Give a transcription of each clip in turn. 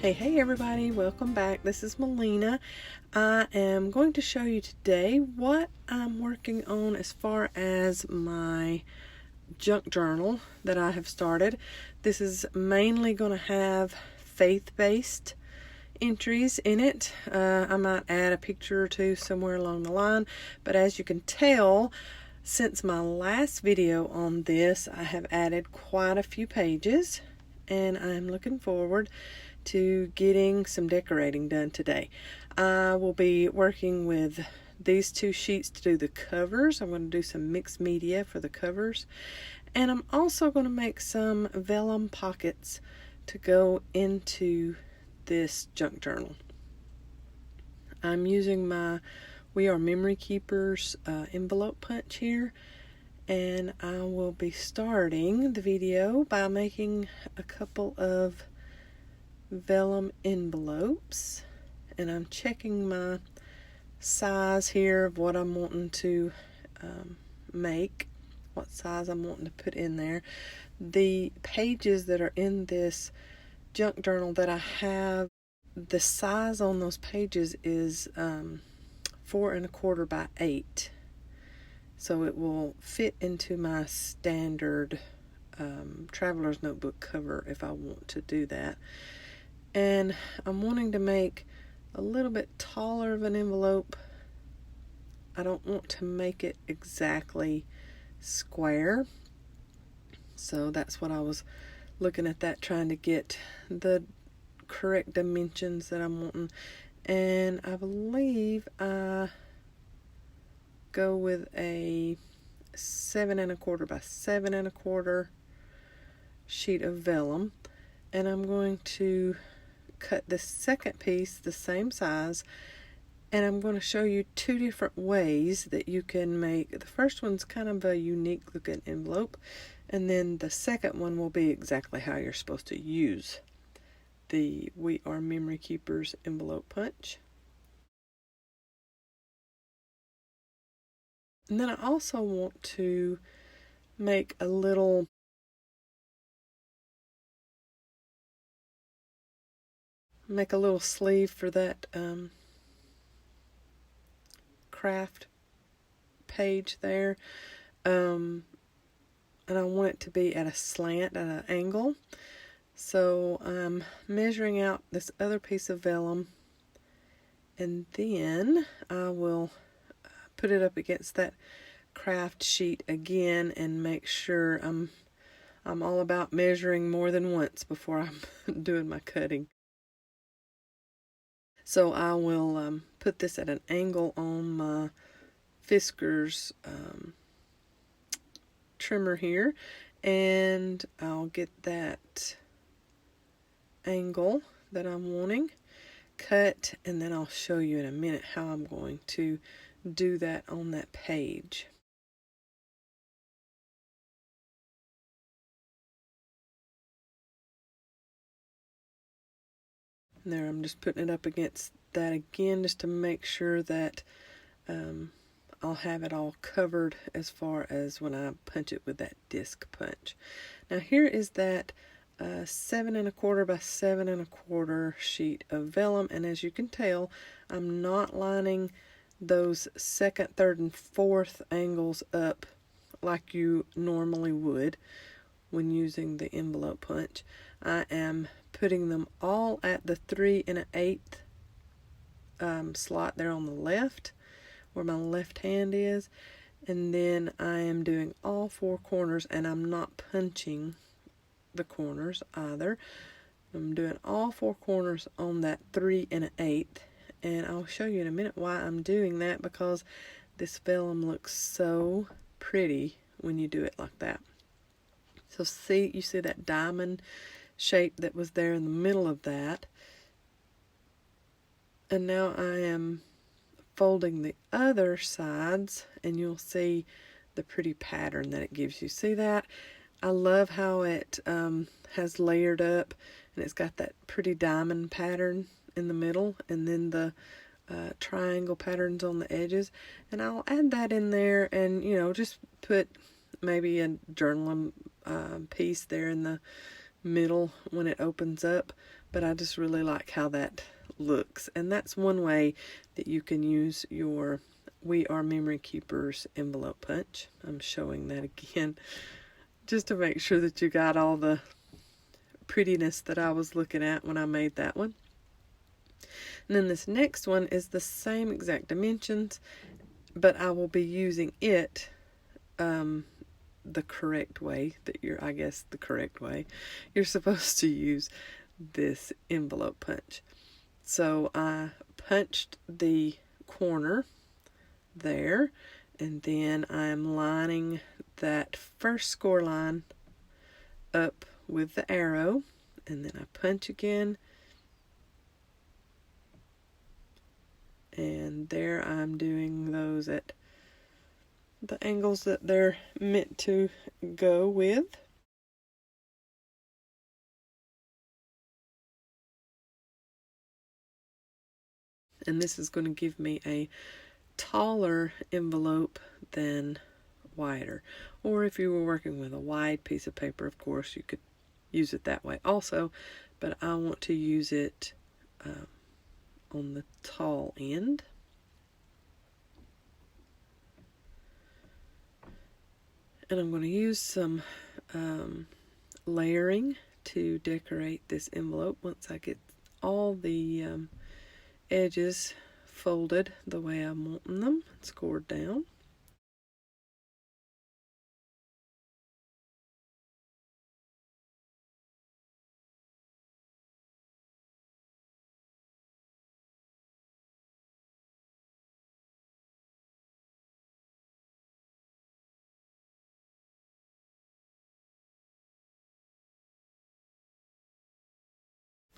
Hey everybody, welcome back. This is Melina. I am going to show you today what I'm working on as far as my junk journal that I have started. This is mainly going to have faith-based entries in it. I might add a picture or two somewhere along the line, but as you can tell, since my last video on this, I have added quite a few pages, and I'm looking forward to getting some decorating done today. I will be working with these two sheets to do the covers. I'm going to do some mixed media for the covers, and I'm also going to make some vellum pockets to go into this junk journal. I'm using my We Are Memory Keepers envelope punch here, and I will be starting the video by making a couple of vellum envelopes, and I'm checking my size here of what I'm wanting to make, what size I'm wanting to put in there. The pages that are in this junk journal that I have, the size on those pages is 4 1/4 by 8, so it will fit into my standard traveler's notebook cover if I want to do that. And I'm wanting to make a little bit taller of an envelope. I don't want to make it exactly square, so that's what I was looking at, that trying to get the correct dimensions that I'm wanting. And I believe I go with a 7 1/4 by 7 1/4 sheet of vellum, and I'm going to cut the second piece the same size, and I'm going to show you two different ways that you can make. The first one's kind of a unique looking envelope, and then the second one will be exactly how you're supposed to use the We Are Memory Keepers envelope punch. And then I also want to make a little sleeve for that craft page there, and I want it to be at a slant, at an angle. So I'm measuring out this other piece of vellum, and then I will put it up against that craft sheet again and make sure I'm all about measuring more than once before I'm doing my cutting. So I will put this at an angle on my Fiskars trimmer here, and I'll get that angle that I'm wanting cut, and then I'll show you in a minute how I'm going to do that on that page. And there, I'm just putting it up against that again just to make sure that I'll have it all covered as far as when I punch it with that disc punch. Now here is that 7 1/4 by 7 1/4 sheet of vellum, and as you can tell, I'm not lining those second, third, and fourth angles up like you normally would when using the envelope punch. I am putting them all at the 3 1/8 slot there on the left, where my left hand is, and then I am doing all 4 corners, and I'm not punching the corners either. I'm doing all 4 corners on that 3 1/8, and I'll show you in a minute why I'm doing that, because this vellum looks so pretty when you do it like that. So you see that diamond shape that was there in the middle of that, and now I am folding the other sides, and you'll see the pretty pattern that it gives you. See that? I love how it has layered up, and it's got that pretty diamond pattern in the middle, and then the triangle patterns on the edges. And I'll add that in there, and just put maybe a journaling piece there in the middle when it opens up. but I just really like how that looks. And that's one way that you can use your We Are Memory Keepers envelope punch. I'm showing that again just to make sure that you got all the prettiness that I was looking at when I made that one. And then this next one is the same exact dimensions, but I will be using it the correct way that I guess the correct way you're supposed to use this envelope punch. So I punched the corner there, and then I'm lining that first score line up with the arrow, and then I punch again, and there I'm doing those at the angles that they're meant to go with. And this is going to give me a taller envelope than wider. Or if you were working with a wide piece of paper, of course, you could use it that way also. But I want to use it on the tall end. And I'm going to use some layering to decorate this envelope once I get all the edges folded the way I'm wanting them, scored down.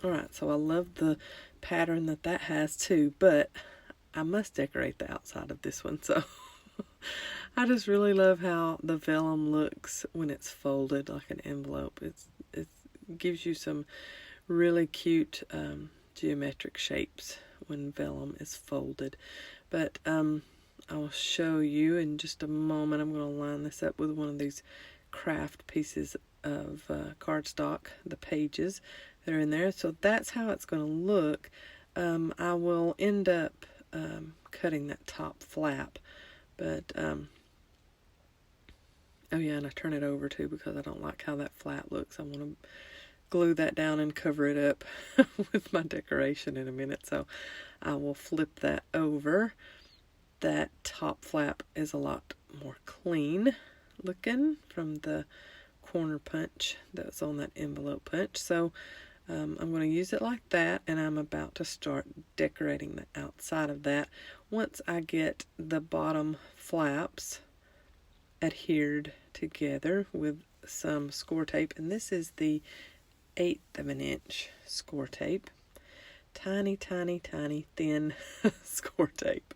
Alright, so I love the pattern that has too, but I must decorate the outside of this one, so I just really love how the vellum looks when it's folded like an envelope. It gives you some really cute geometric shapes when vellum is folded. But I'll show you in just a moment. I'm going to line this up with one of these craft pieces of cardstock, the pages that are in there. So that's how it's going to look. I will end up cutting that top flap, but oh yeah, and I turn it over too because I don't like how that flap looks. I want to glue that down and cover it up with my decoration in a minute, so I will flip that over. That top flap is a lot more clean looking from the corner punch that's on that envelope punch. So I'm going to use it like that, and I'm about to start decorating the outside of that once I get the bottom flaps adhered together with some score tape. And this is the 1/8 of an inch score tape. Tiny, tiny, tiny thin score tape.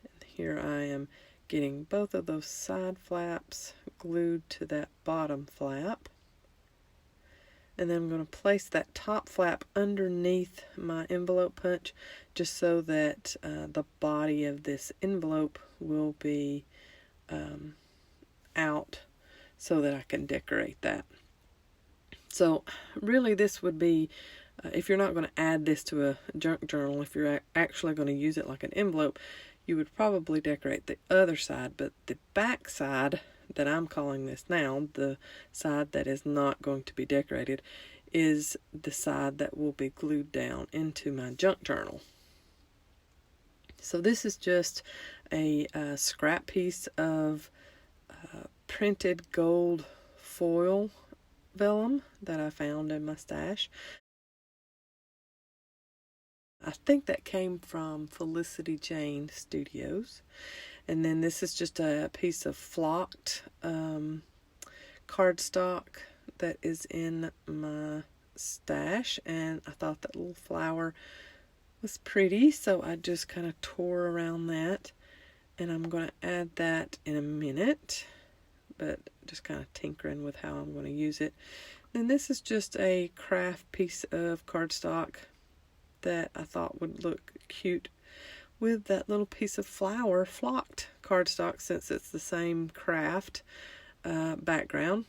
And here I am getting both of those side flaps glued to that bottom flap. And then I'm going to place that top flap underneath my envelope punch just so that the body of this envelope will be out so that I can decorate that. So really this would be, if you're not going to add this to a junk journal, if you're actually going to use it like an envelope, you would probably decorate the other side, but the back side that I'm calling this now, the side that is not going to be decorated, is the side that will be glued down into my junk journal. So this is just a scrap piece of printed gold foil vellum that I found in my stash. I think that came from Felicity Jane Studios. And then this is just a piece of flocked cardstock that is in my stash, and I thought that little flower was pretty, so I just kind of tore around that, and I'm going to add that in a minute, but just kind of tinkering with how I'm going to use it. Then this is just a craft piece of cardstock that I thought would look cute with that little piece of flower flocked cardstock, since it's the same craft background.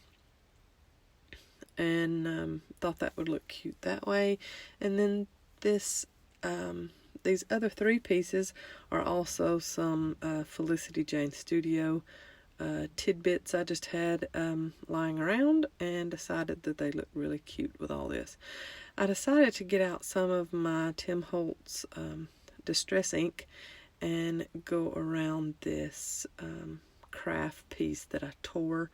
and thought that would look cute that way. And then this these other 3 pieces are also some Felicity Jane Studio tidbits I just had lying around, and decided that they look really cute with all this. I decided to get out some of my Tim Holtz Distress ink and go around this craft piece that I tore,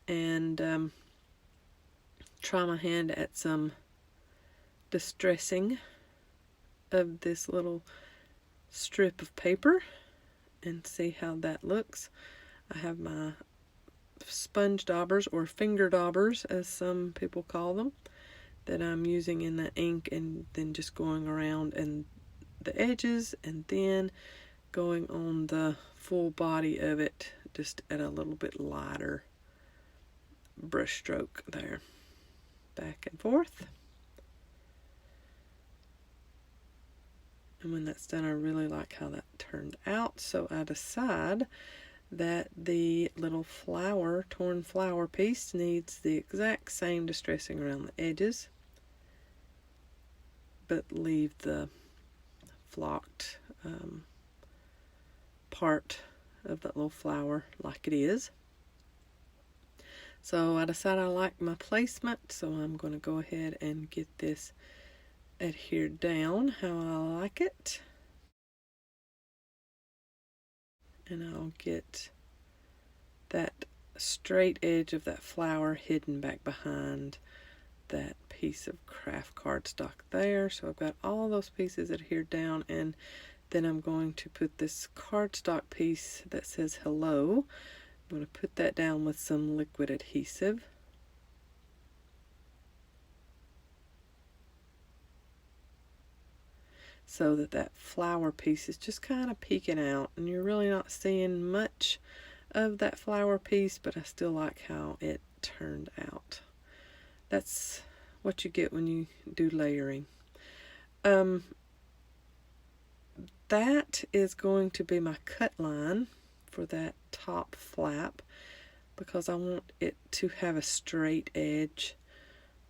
and try my hand at some distressing of this little strip of paper and see how that looks. I have my sponge daubers, or finger daubers as some people call them, that I'm using in the ink, and then just going around and the edges, and then going on the full body of it just at a little bit lighter brush stroke there, back and forth. And when that's done, I really like how that turned out, so I decide that the little flower, torn flower piece, needs the exact same distressing around the edges, but leave the flocked part of that little flower like it is. So I decided I like my placement, so I'm going to go ahead and get this adhered down how I like it. And I'll get that straight edge of that flower hidden back behind that piece of craft cardstock there. So I've got all those pieces adhered down, and then I'm going to put this cardstock piece that says hello. I'm going to put that down with some liquid adhesive. So that that flower piece is just kind of peeking out, and you're really not seeing much of that flower piece, but I still like how it turned out. That's what you get when you do layering. That is going to be my cut line for that top flap, because I want it to have a straight edge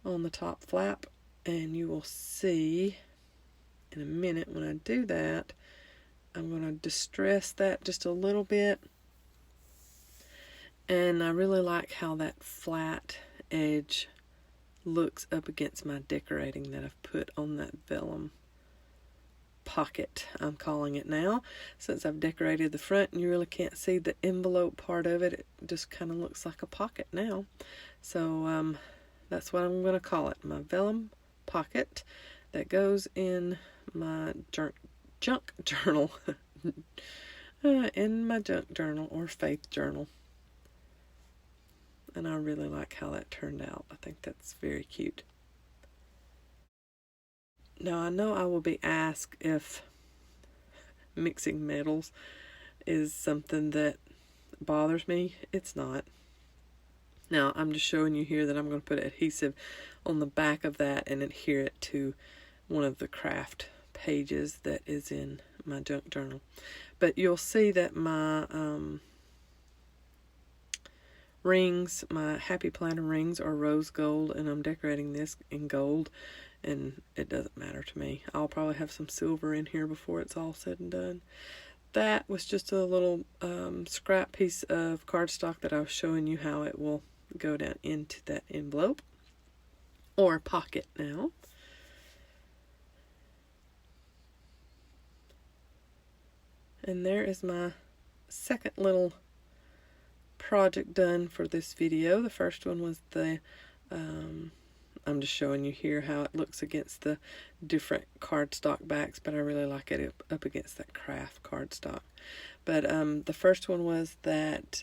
on the top flap, and you will see in a minute when I do that. I'm going to distress that just a little bit, and I really like how that flat edge looks up against my decorating that I've put on that vellum pocket, I'm calling it now, since I've decorated the front and you really can't see the envelope part of it. It just kind of looks like a pocket now. So that's what I'm going to call it, my vellum pocket that goes in my junk journal. In my junk journal or faith journal. And I really like how that turned out. I think that's very cute. Now, I know I will be asked if mixing metals is something that bothers me. It's not. Now, I'm just showing you here that I'm going to put adhesive on the back of that and adhere it to one of the craft pages that is in my junk journal. But you'll see that my rings, my Happy Planner rings, are rose gold, and I'm decorating this in gold, and it doesn't matter to me. I'll probably have some silver in here before it's all said and done. That was just a little scrap piece of cardstock that I was showing you how it will go down into that envelope or pocket now. And there is my second little project done for this video. The first one was the I'm just showing you here how it looks against the different cardstock backs, but I really like it up against that craft cardstock. But the first one was that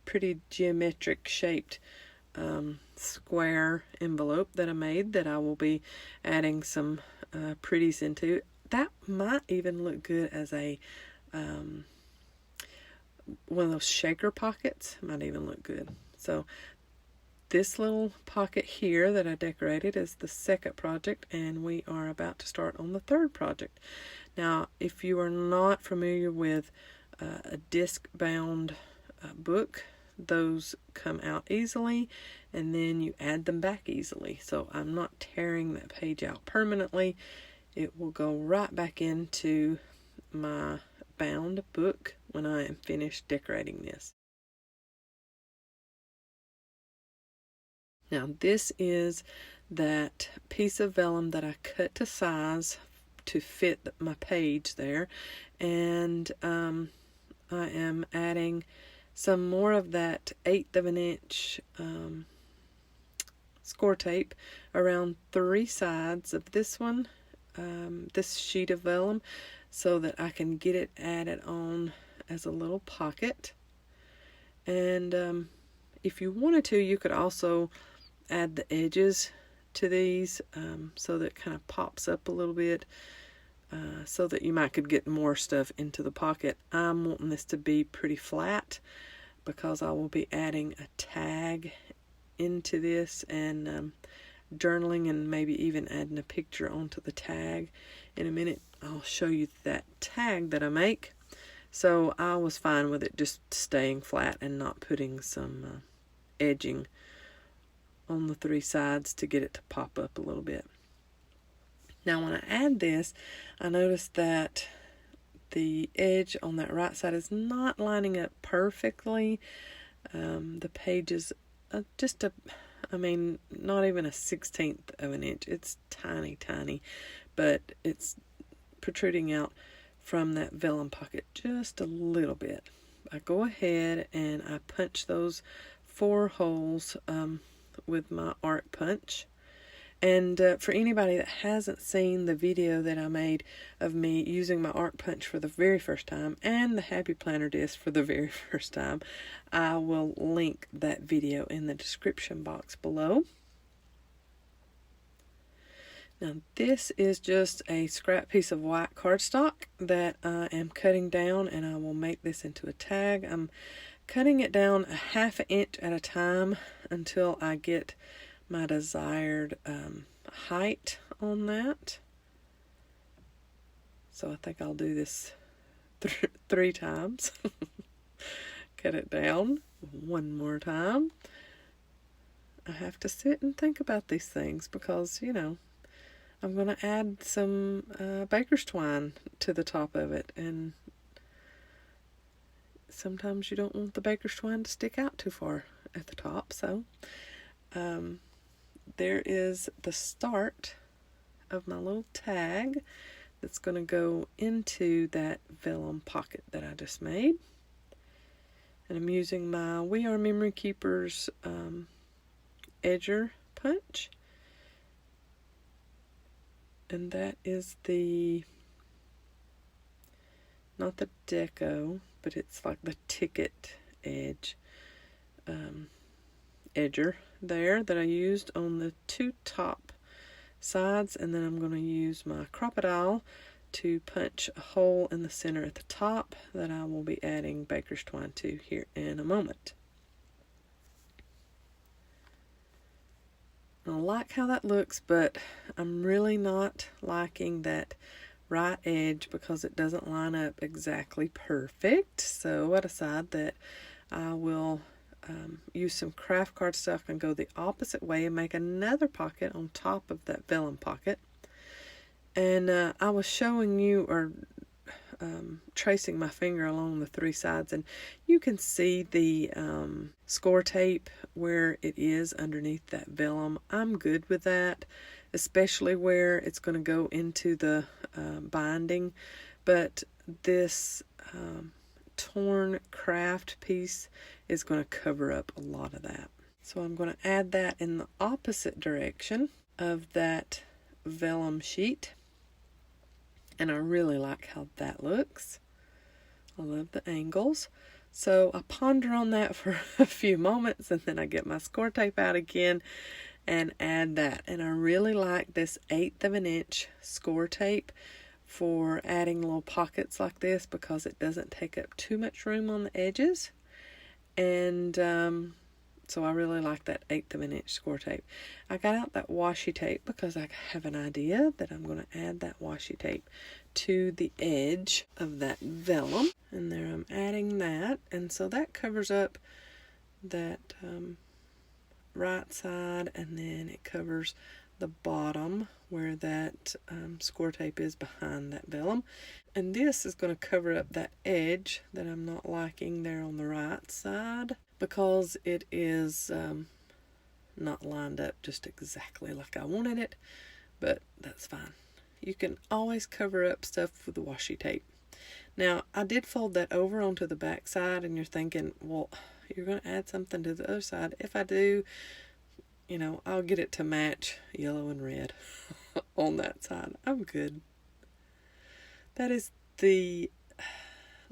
pretty geometric shaped square envelope that I made that I will be adding some pretties into. That might even look good as a one of those shaker pockets. Might even look good. So this little pocket here that I decorated is the second project, and we are about to start on the third project. Now, if you are not familiar with a disc bound book those come out easily, and then you add them back easily. So I'm not tearing that page out permanently. It will go right back into my bound book when I am finished decorating this. Now this is that piece of vellum that I cut to size to fit my page there, and I am adding some more of that 1/8 of an inch score tape around 3 sides of this one, this sheet of vellum, so that I can get it added on as a little pocket. And if you wanted to, you could also add the edges to these, so that it kind of pops up a little bit, so that you might could get more stuff into the pocket. I'm wanting this to be pretty flat because I will be adding a tag into this, and journaling, and maybe even adding a picture onto the tag. In a minute I'll show you that tag that I make. So I was fine with it just staying flat and not putting some edging on the 3 sides to get it to pop up a little bit. Now when I add this, I noticed that the edge on that right side is not lining up perfectly. The page is just not even a 1/16 of an inch. It's tiny, tiny, but it's protruding out from that vellum pocket just a little bit. I go ahead and I punch those 4 holes with my arc punch. And for anybody that hasn't seen the video that I made of me using my arc punch for the very first time, and the Happy Planner disc for the very first time, I will link that video in the description box below. Now this is just a scrap piece of white cardstock that I am cutting down, and I will make this into a tag. I'm cutting it down a 1/2 inch at a time until I get my desired height on that. So I think I'll do this 3 times. Cut it down 1 more time. I have to sit and think about these things because, you know, I'm going to add some baker's twine to the top of it, and sometimes you don't want the baker's twine to stick out too far at the top. So there is the start of my little tag that's going to go into that vellum pocket that I just made. And I'm using my We Are Memory Keepers edger punch. And that is not the deco, but it's like the ticket edge edger there that I used on the 2 top sides. And then I'm going to use my crocodile to punch a hole in the center at the top that I will be adding baker's twine to here in a moment. I like how that looks, but I'm really not liking that right edge because it doesn't line up exactly perfect. So I decided that I will use some craft cardstock and go the opposite way and make another pocket on top of that vellum pocket. And I was showing you, or tracing my finger along the 3 sides, and you can see the score tape where it is underneath that vellum. I'm good with that, especially where it's going to go into the binding, but this torn craft piece is going to cover up a lot of that. So I'm going to add that in the opposite direction of that vellum sheet. And I really like how that looks. I love the angles. So I ponder on that for a few moments, and then I get my score tape out again and add that. And I really like this 1/8 of an inch score tape for adding little pockets like this because it doesn't take up too much room on the edges. And so I really like that 1/8 of an inch score tape. I got out that washi tape because I have an idea that I'm going to add that washi tape to the edge of that vellum. And there I'm adding that. And so that covers up that right side, and then it covers the bottom where that score tape is behind that vellum. And this is going to cover up that edge that I'm not liking there on the right side, because it is not lined up just exactly like I wanted it, but that's fine. You can always cover up stuff with the washi tape. Now, I did fold that over onto the back side, and you're thinking, well, you're going to add something to the other side. If I do, you know, I'll get it to match yellow and red on that side. I'm good. That is the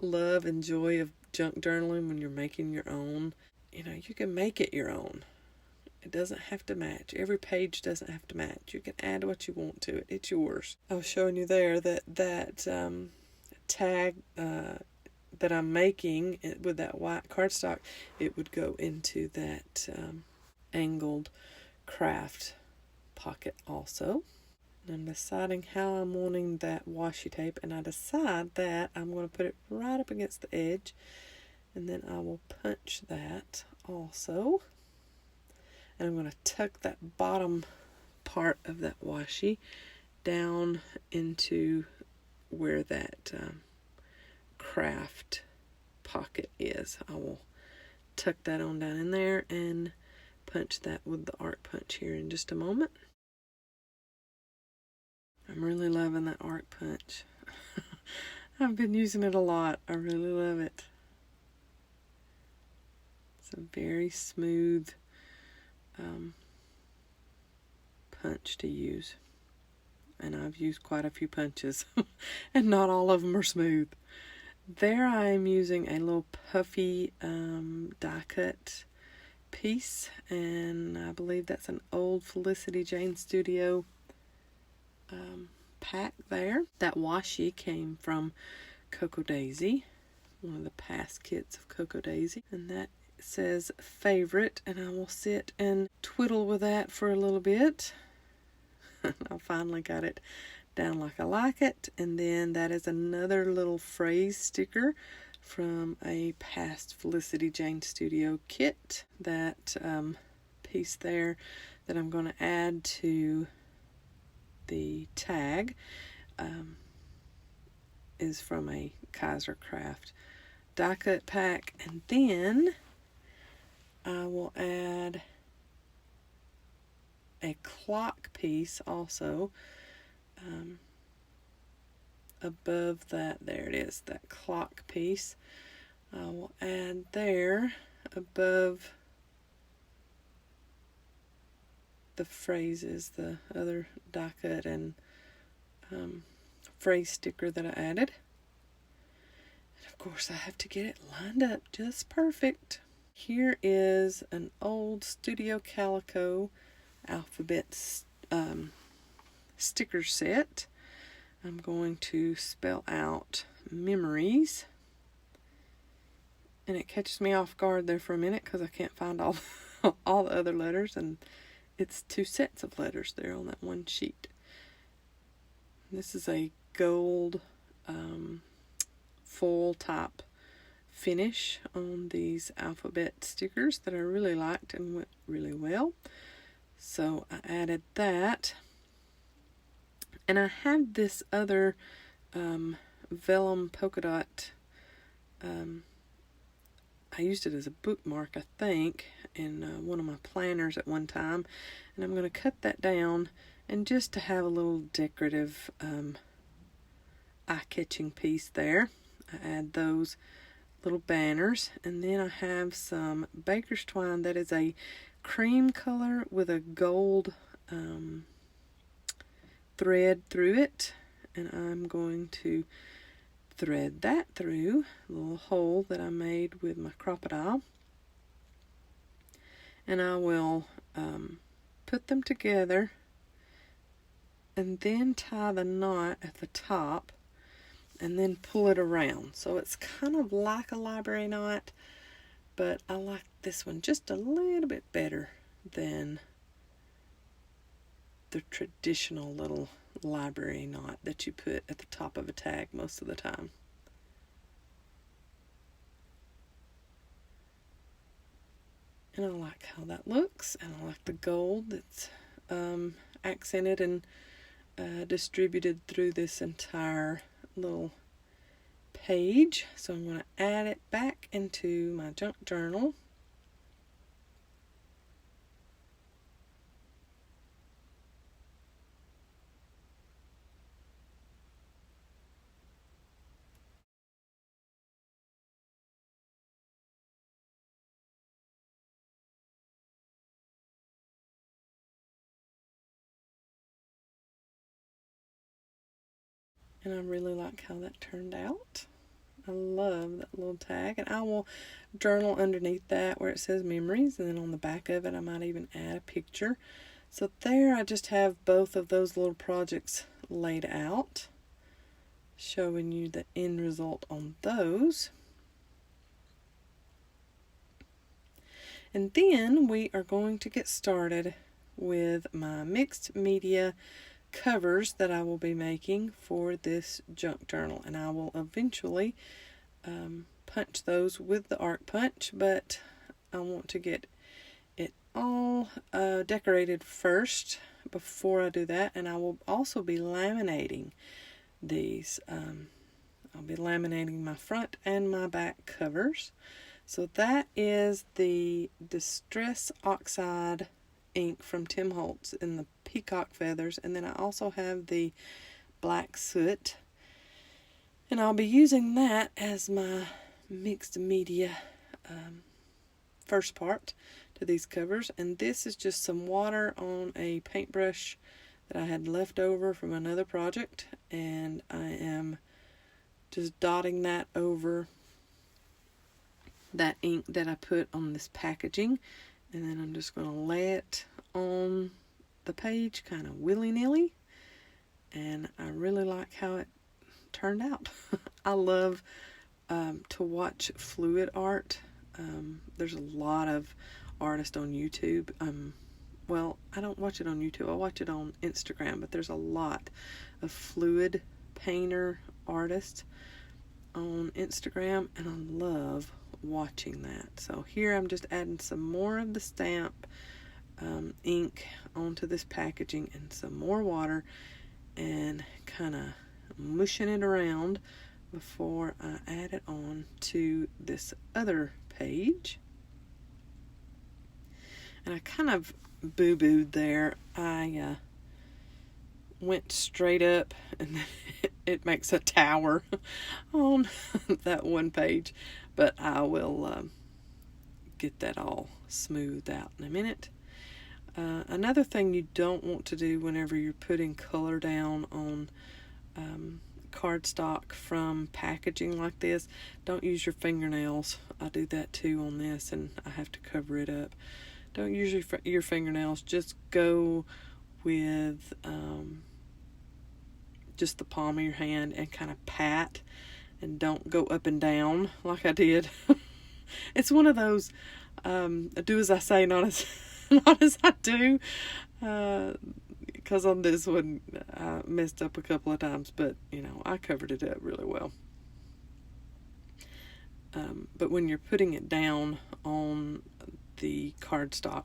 love and joy of junk journaling when you're making your own. You know, you can make it your own. It doesn't have to match. Every page doesn't have to match. You can add what you want to it. It's yours. I was showing you there that tag that I'm making with that white cardstock, it would go into that angled craft pocket also. And I'm deciding how I'm wanting that washi tape, and I decide that I'm going to put it right up against the edge, and then I will punch that also. And I'm going to tuck that bottom part of that washi down into where that craft pocket is. I will tuck that on down in there and punch that with the arc punch here in just a moment. I'm really loving that arc punch. I've been using it a lot. I really love it. It's a very smooth punch to use, and I've used quite a few punches and not all of them are smooth. There I am using a little puffy die cut piece, and I believe that's an old Felicity Jane Studio pack there. That washi came from Cocoa Daisy, one of the past kits of Cocoa Daisy, and that says favorite, and I will sit and twiddle with that for a little bit. I finally got it down like I like it. And then that is another little phrase sticker from a past Felicity Jane Studio kit. That piece there that I'm going to add to the tag is from a Kaiser Craft die cut pack. And then I will add a clock piece also above that. There it is, that clock piece. I will add there above the phrases, the other die cut and phrase sticker that I added. And of course I have to get it lined up just perfect. Here is an old Studio Calico alphabet sticker set. I'm going to spell out memories, and it catches me off guard there for a minute because I can't find all the other letters, and it's two sets of letters there on that one sheet. This is a gold full top finish on these alphabet stickers that I really liked and went really well. So I added that. And I have this other vellum polka dot. I used it as a bookmark, I think, in one of my planners at one time. And I'm going to cut that down, and just to have a little decorative eye-catching piece there, I add those little banners. And then I have some baker's twine that is a cream color with a gold thread through it, and I'm going to thread that through a little hole that I made with my crocodile, and I will put them together and then tie the knot at the top and then pull it around. So it's kind of like a library knot, but I like this one just a little bit better than the traditional little library knot that you put at the top of a tag most of the time. And I like how that looks, and I like the gold that's accented and distributed through this entire little page. So I'm going to add it back into my junk journal. And I really like how that turned out. I love that little tag, and I will journal underneath that where it says memories, and then on the back of it I might even add a picture. So there I just have both of those little projects laid out, showing you the end result on those. And then we are going to get started with my mixed media covers that I will be making for this junk journal, and I will eventually punch those with the arc punch, but I want to get it all decorated first before I do that. And I will also be laminating these. I'll be laminating my front and my back covers. So that is the Distress Oxide ink from Tim Holtz in the peacock feathers, and then I also have the black soot, and I'll be using that as my mixed media first part to these covers. And this is just some water on a paintbrush that I had left over from another project, and I am just dotting that over that ink that I put on this packaging, and then I'm just going to lay it on the page kind of willy-nilly, and I really like how it turned out. I love to watch fluid art. There's a lot of artists on YouTube. Well, I don't watch it on YouTube, I watch it on Instagram, but there's a lot of fluid painter artists on Instagram, and I love watching that. So here I'm just adding some more of the stamp ink onto this packaging and some more water, and kind of mushing it around before I add it on to this other page. And I kind of boo-booed there. I went straight up, and then it makes a tower on that one page, but I will get that all smoothed out in a minute. Another thing you don't want to do whenever you're putting color down on cardstock from packaging like this, don't use your fingernails. I do that too on this, and I have to cover it up. Don't use your fingernails. Just go with just the palm of your hand and kind of pat, and don't go up and down like I did. It's one of those do as I say, not as not as I do, because on this one I messed up a couple of times, but you know, I covered it up really well. But when you're putting it down on the cardstock,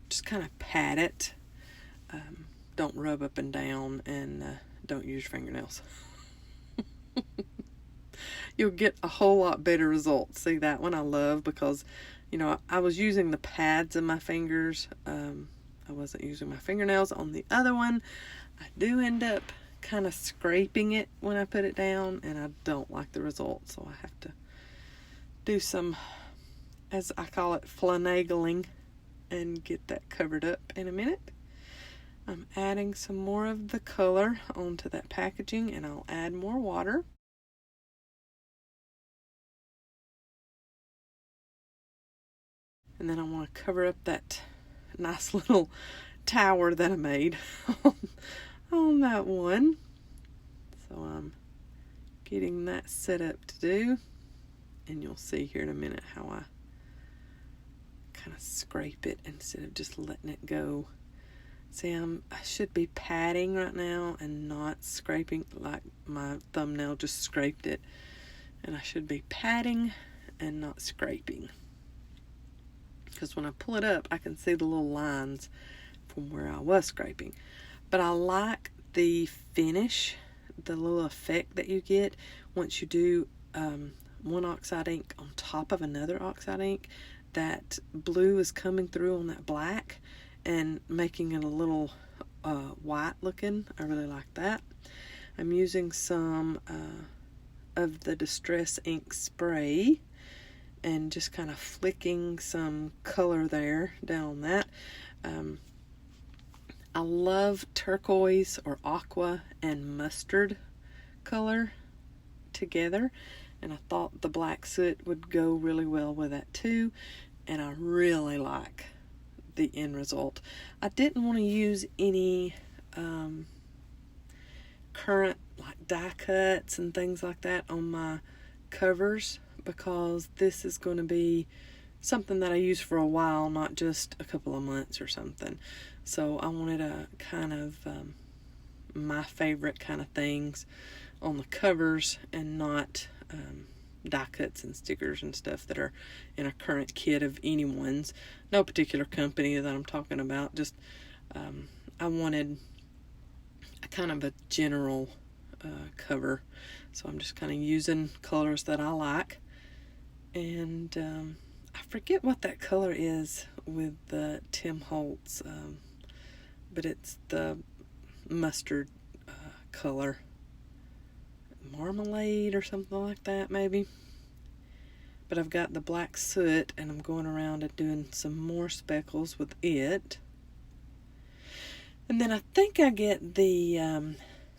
just kind of pat it. Don't rub up and down, and don't use your fingernails. You'll get a whole lot better results. See, that one I love because, you know, I was using the pads of my fingers. I wasn't using my fingernails. On the other one, I do end up kind of scraping it when I put it down, and I don't like the result, so I have to do some, as I call it, finagling, and get that covered up in a minute. I'm adding some more of the color onto that packaging, and I'll add more water. And then I want to cover up that nice little tower that I made on that one. So I'm getting that set up to do, and you'll see here in a minute how I kind of scrape it instead of just letting it go. See, I should be patting right now and not scraping like my thumbnail just scraped it. And I should be patting and not scraping. because when I pull it up I can see the little lines from where I was scraping. But I like the finish, the little effect that you get once you do one oxide ink on top of another oxide ink. That blue is coming through on that black and making it a little white looking. I really like that. I'm using some of the Distress ink spray and just kind of flicking some color there down on that. I love turquoise or aqua and mustard color together, and I thought the black soot would go really well with that too, and I really like the end result. I didn't want to use any current like die cuts and things like that on my covers, because this is going to be something that I use for a while, not just a couple of months or something. So I wanted a kind of my favorite kind of things on the covers, and not die cuts and stickers and stuff that are in a current kit of anyone's. No particular company that I'm talking about, just I wanted a kind of a general cover. So I'm just kind of using colors that I like. And I forget what that color is with the Tim Holtz, but it's the mustard color. Marmalade or something like that maybe. But I've got the black soot, and I'm going around and doing some more speckles with it. And then I think I get the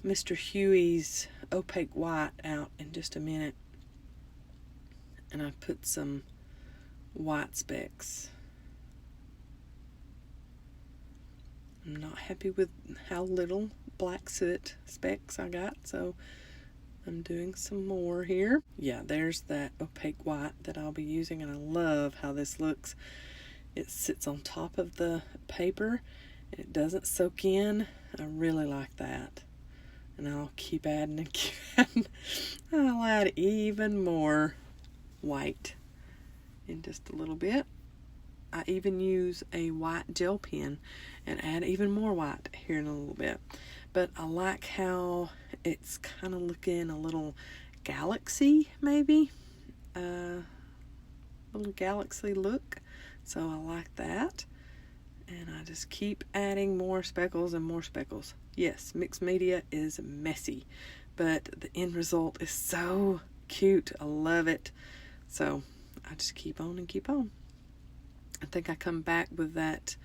Mr. Huey's opaque white out in just a minute, and I put some white specks. I'm not happy with how little black soot specks I got, so I'm doing some more here. Yeah, there's that opaque white that I'll be using, and I love how this looks. It sits on top of the paper, and it doesn't soak in. I really like that. And I'll keep adding and keep adding. I'll add even more white in just a little bit. I even use a white gel pen and add even more white here in a little bit. But I like how it's kind of looking a little galaxy, maybe. Little galaxy look. So I like that. And I just keep adding more speckles and more speckles. Yes, mixed media is messy, but the end result is so cute. I love it. So I just keep on and keep on. I think I come back with that,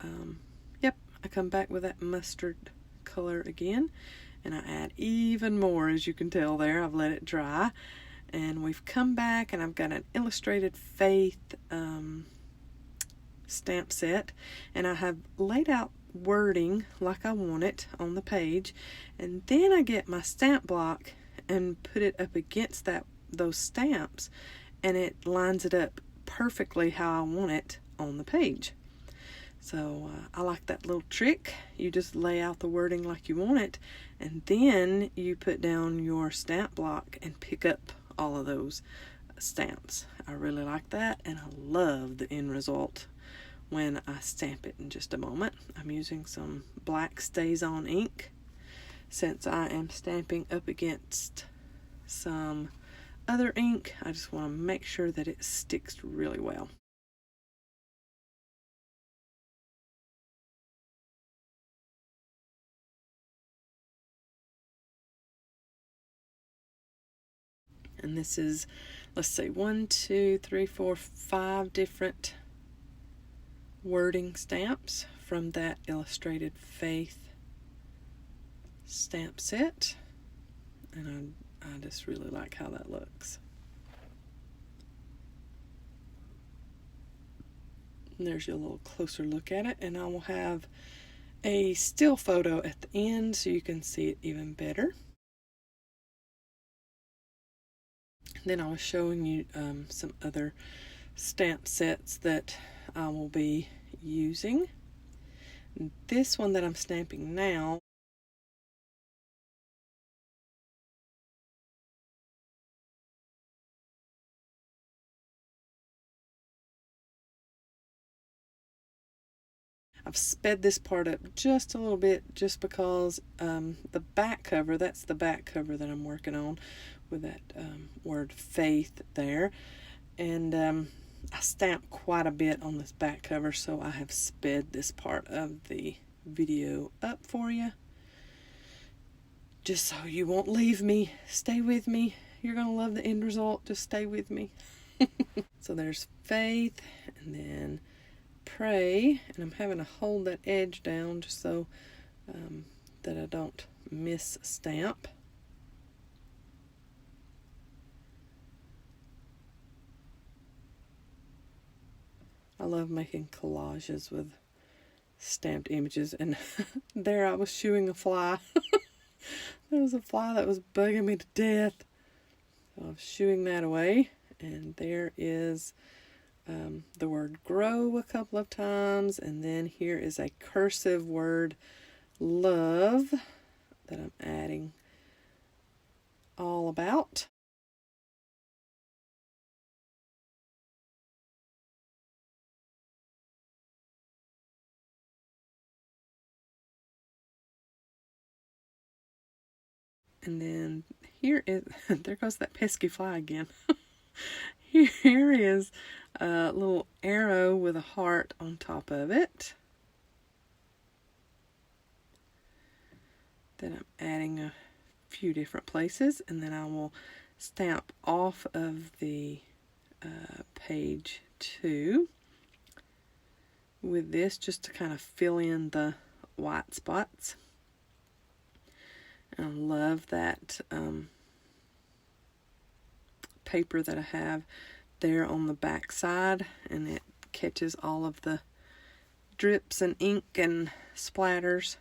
I come back with that mustard color again, and I add even more. As you can tell there, I've let it dry, and we've come back, and I've got an Illustrated Faith stamp set, and I have laid out wording like I want it on the page, and then I get my stamp block and put it up against those stamps, and it lines it up perfectly how I want it on the page. So I like that little trick. You just lay out the wording like you want it, and then you put down your stamp block and pick up all of those stamps. I really like that, and I love the end result when I stamp it in just a moment. I'm using some black StazOn ink since I am stamping up against some other ink. I just want to make sure that it sticks really well. And this is, let's see, 1, 2, 3, 4, 5 different wording stamps from that Illustrated Faith stamp set. And I just really like how that looks. And there's a little closer look at it, and I will have a still photo at the end so you can see it even better. Then I was showing you some other stamp sets that I will be using. This one that I'm stamping now I've sped this part up just a little bit just because the back cover, that's the back cover that I'm working on with that word faith there. And I stamped quite a bit on this back cover, so I have sped this part of the video up for you. Just so you won't leave me. Stay with me. You're going to love the end result. Just stay with me. So there's faith, and then pray, and I'm having to hold that edge down just so that I don't miss a stamp. I love making collages with stamped images, and there I was shooing a fly. There was a fly that was bugging me to death. So I was shooing that away, and there is the word grow a couple of times, and then here is a cursive word love that I'm adding all about. And then here is, there goes that pesky fly again. Here is a little arrow with a heart on top of it that I'm adding a few different places, and then I will stamp off of the page 2 with this just to kind of fill in the white spots. I love that paper that I have there on the back side, and it catches all of the drips and ink and splatters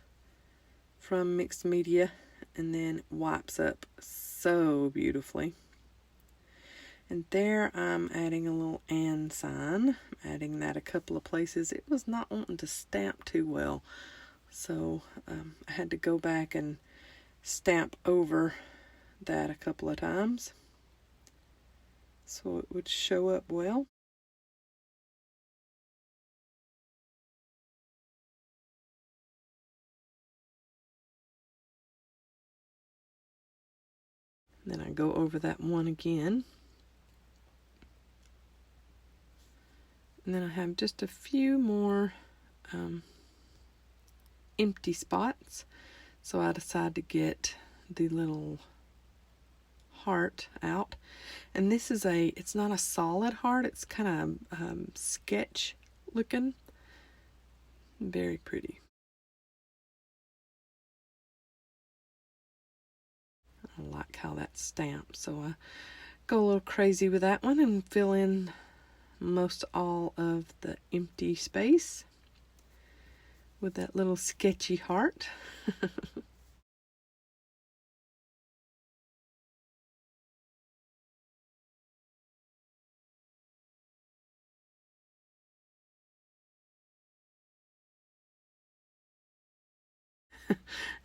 from mixed media, and then wipes up so beautifully. And there I'm adding a little and sign. I'm adding that a couple of places. It was not wanting to stamp too well, so I had to go back and stamp over that a couple of times so it would show up well. And then I go over that one again. And then I have just a few more empty spots. So I decided to get the little heart out. And this is it's not a solid heart, it's kind of sketch looking. Very pretty. I like how that's stamped, so I go a little crazy with that one and fill in most all of the empty space with that little sketchy heart.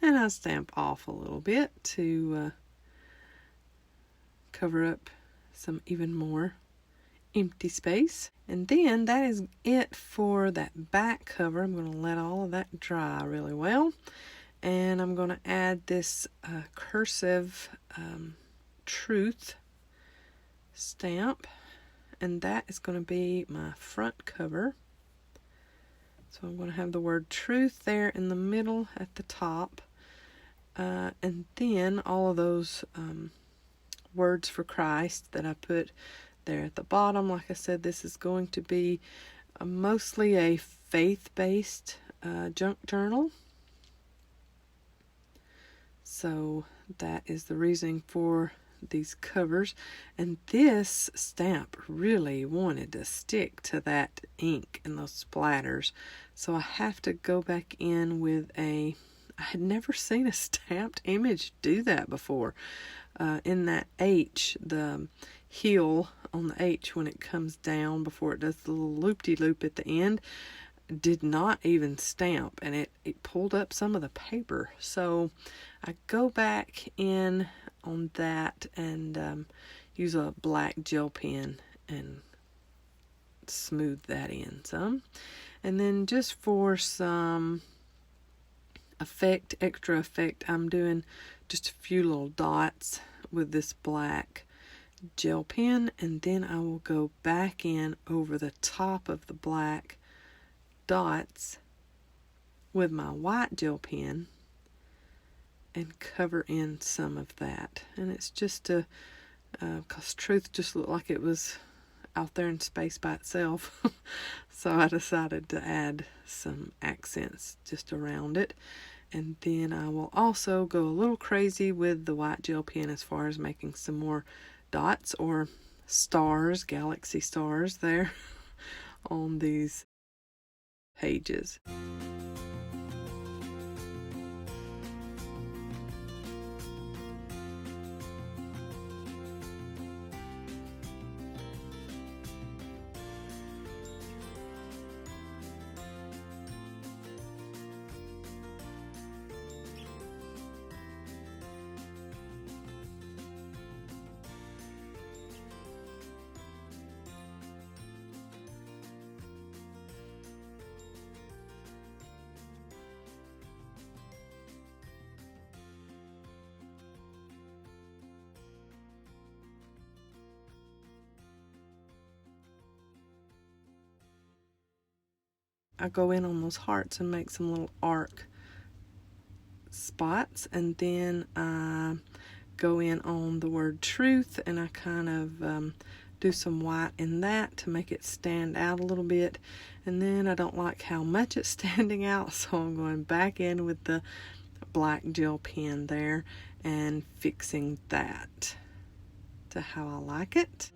And I stamp off a little bit to cover up some even more empty space. And then that is it for that back cover. I'm going to let all of that dry really well, and I'm going to add this cursive truth stamp, and that is going to be my front cover. So I'm going to have the word truth there in the middle at the top, and then all of those words for Christ that I put there at the bottom. Like I said, this is going to be mostly a faith-based junk journal. So that is the reasoning for these covers. And this stamp really wanted to stick to that ink and those splatters. So I have to go back in with I had never seen a stamped image do that before. In that H, the heel on the H, when it comes down before it does the little loop-de-loop at the end, did not even stamp, and it pulled up some of the paper. So I go back in on that and use a black gel pen and smooth that in some. And then just for some effect, extra effect, I'm doing just a few little dots with this black gel pen, and then I will go back in over the top of the black dots with my white gel pen and cover in some of that. And it's just to because truth just looked like it was out there in space by itself. So I decided to add some accents just around it. And then I will also go a little crazy with the white gel pen as far as making some more dots or stars, galaxy stars there on these pages. I go in on those hearts and make some little arc spots, and then I go in on the word truth and I kind of do some white in that to make it stand out a little bit. And then I don't like how much it's standing out, so I'm going back in with the black gel pen there and fixing that to how I like it.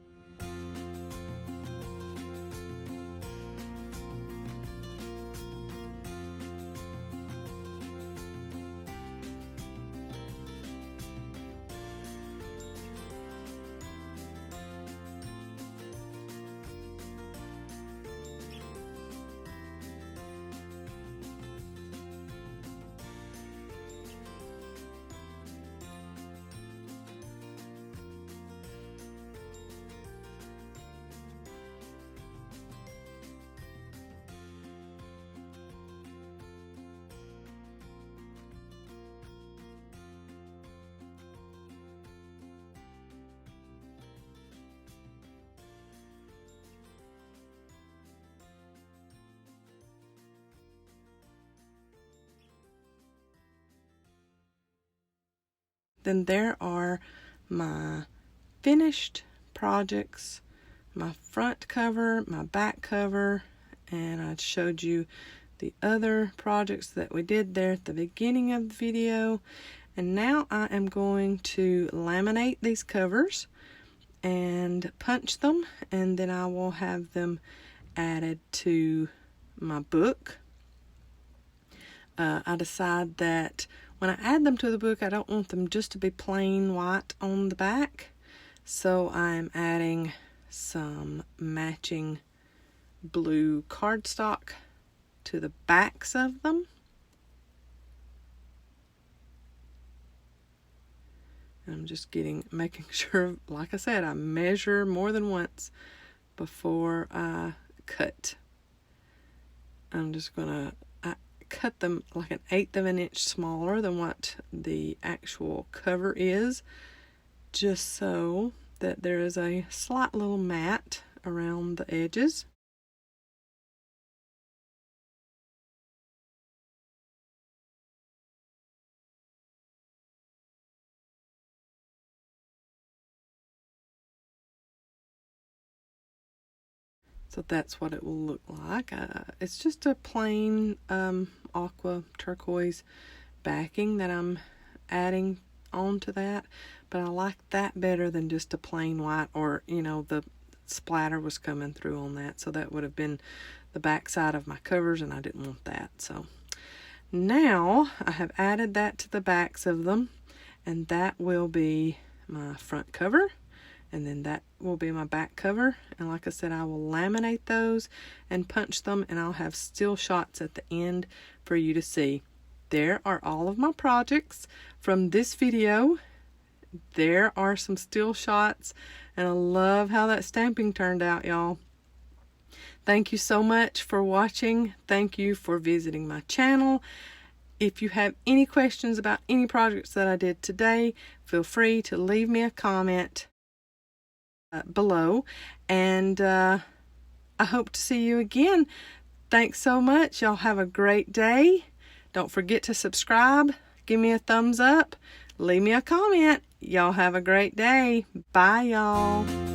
Then there are my finished projects, my front cover, my back cover, and I showed you the other projects that we did there at the beginning of the video. And now I am going to laminate these covers and punch them, and then I will have them added to my book. I decide that when I add them to the book, I don't want them just to be plain white on the back. So I'm adding some matching blue cardstock to the backs of them. I'm just making sure, like I said, I measure more than once before I cut. I'm just gonna cut them like 1/8 of an inch smaller than what the actual cover is, just so that there is a slight little mat around the edges. So that's what it will look like. It's just a plain aqua turquoise backing that I'm adding onto that, but I like that better than just a plain white, or the splatter was coming through on that, so that would have been the back side of my covers and I didn't want that. So now I have added that to the backs of them, and that will be my front cover. And then that will be my back cover. And like I said, I will laminate those and punch them, and I'll have still shots at the end for you to see. There are all of my projects from this video. There are some still shots, and I love how that stamping turned out, y'all. Thank you so much for watching. Thank you for visiting my channel. If you have any questions about any projects that I did today, feel free to leave me a comment below, and I hope to see you again. Thanks so much. Y'all have a great day. Don't forget to subscribe, give me a thumbs up, leave me a comment. Y'all have a great day. Bye, y'all.